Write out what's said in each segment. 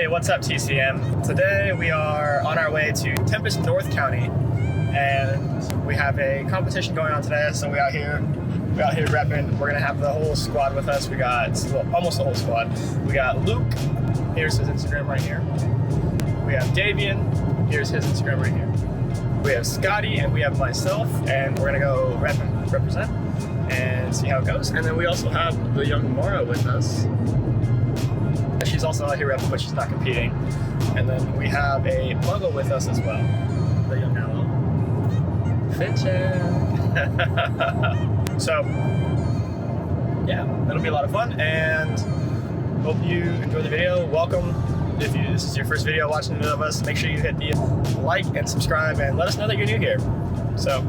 what's up TCM? Today we are on our way to Tempest, North County, and we have a competition going on today, so we out here repping. We're gonna have the whole squad with us. We got, well, almost the whole squad. We got Luke, here's his Instagram right here. We have Davian, here's his Instagram right here. We have Scotty, and we have myself, and we're gonna go represent and see how it goes. And then we also have the young Mara with us. She's also out here repping, but she's not competing. And then we have a Muggle with us as well, the young Aloe. Fitchin. So, yeah, that'll be a lot of fun, and hope you enjoy the video. Welcome. If this is your first video watching any of us, make sure you hit the like and subscribe, and let us know that you're new here. So,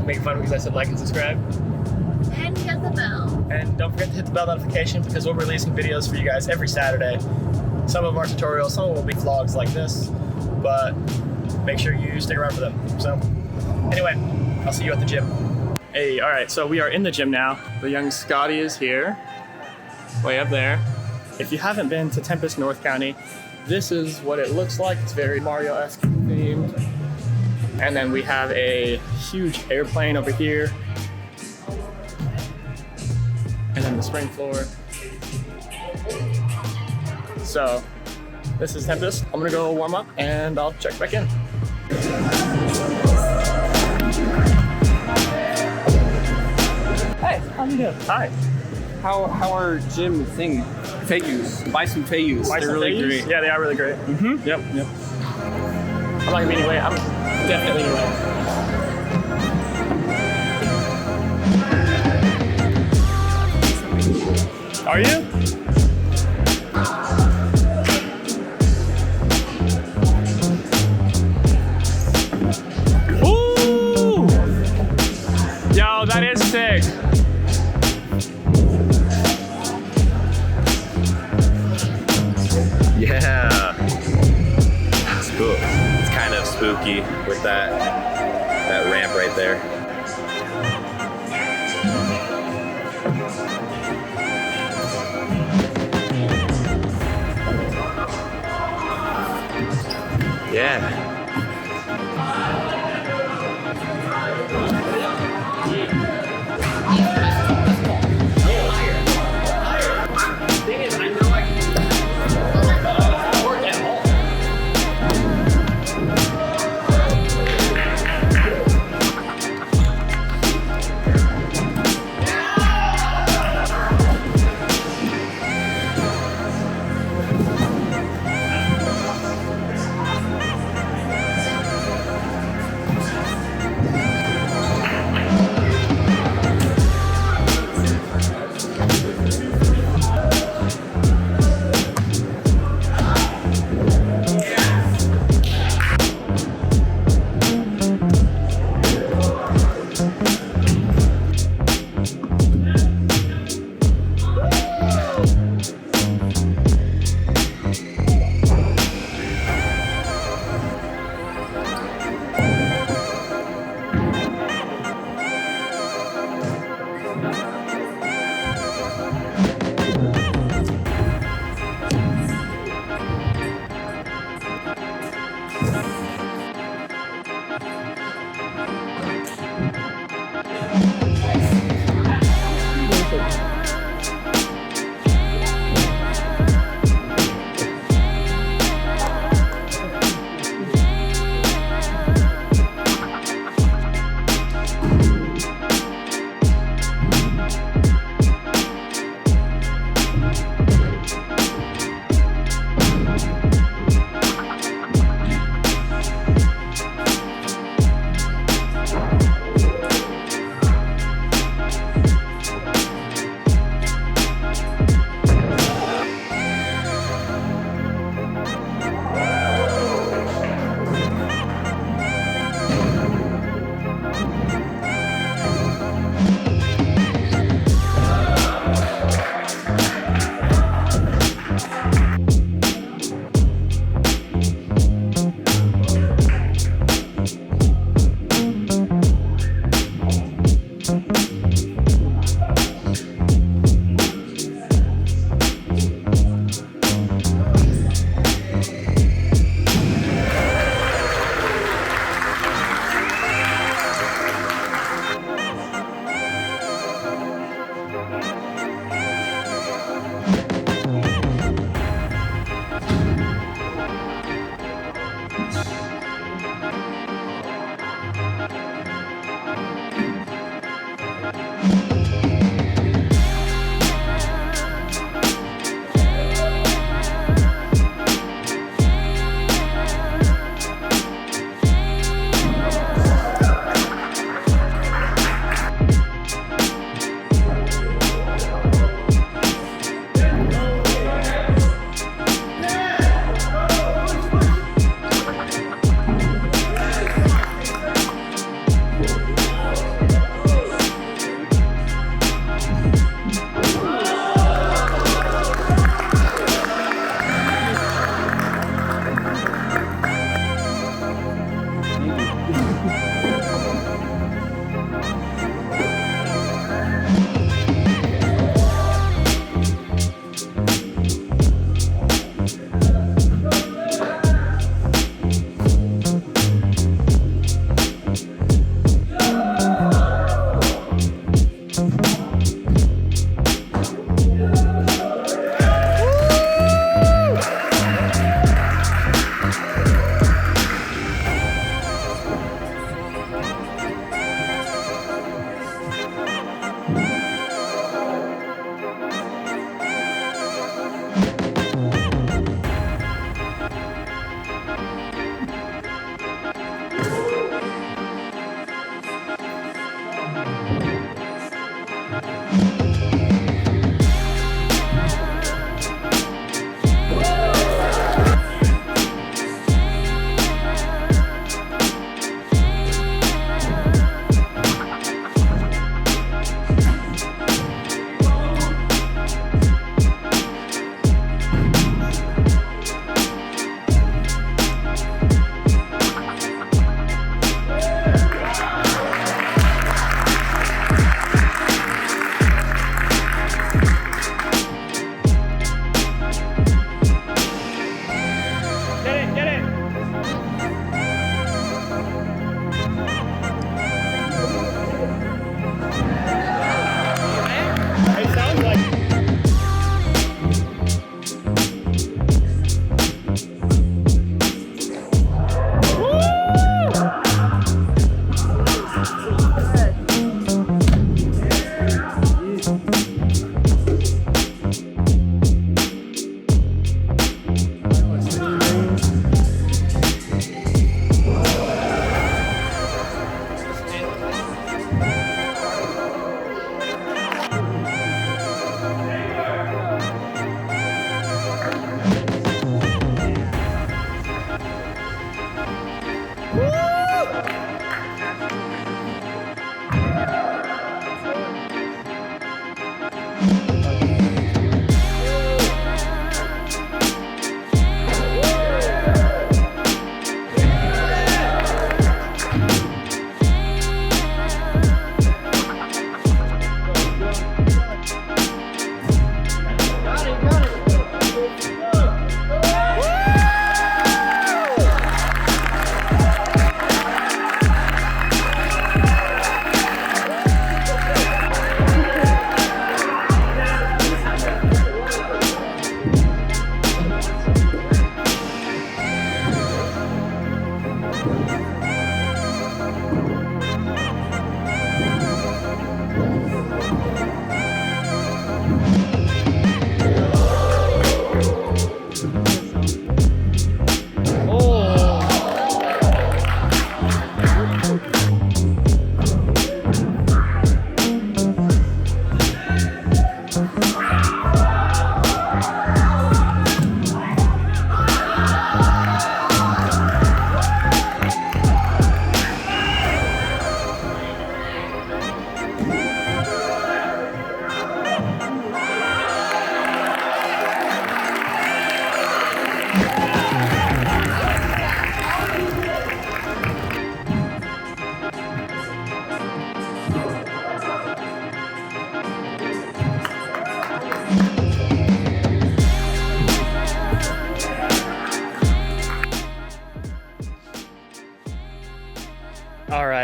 making fun because I said like and subscribe. And hit the bell. And don't forget to hit the bell notification because we're releasing videos for you guys every Saturday. Some of them are tutorials, some of them will be vlogs like this, but make sure you stick around for them. So, anyway, I'll see you at the gym. Hey, all right, so we are in the gym now. The young Scotty is here, way up there. If you haven't been to Tempest, North County, this is what it looks like. It's very Mario-esque themed. And then we have a huge airplane over here. And then the spring floor. So, this is Tempest. I'm gonna go warm up and I'll check back in. Hey, how you doing? Hi. How are gym thing? Fayus. Buy some Fayus. They're really great. Yeah, they are really great. Mm-hmm. Yep. I'm not gonna be anyway. I'm definitely anyway. Are you? Ooh! Yo, that is sick. Yeah, it's cool. It's kind of spooky with that ramp right there. Yeah.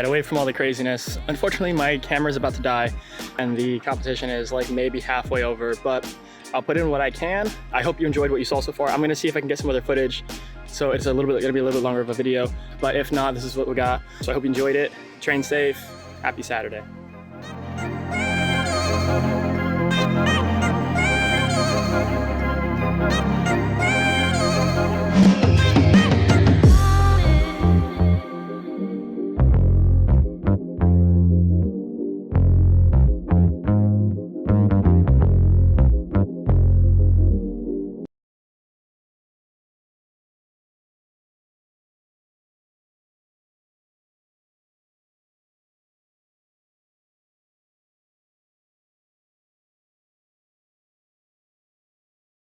away from all the craziness. Unfortunately, my camera's about to die and the competition is like maybe halfway over, but I'll put in what I can. I hope you enjoyed what you saw so far. I'm gonna see if I can get some other footage. So it's gonna be a little bit longer of a video, but if not, this is what we got. So I hope you enjoyed it. Train safe. Happy Saturday.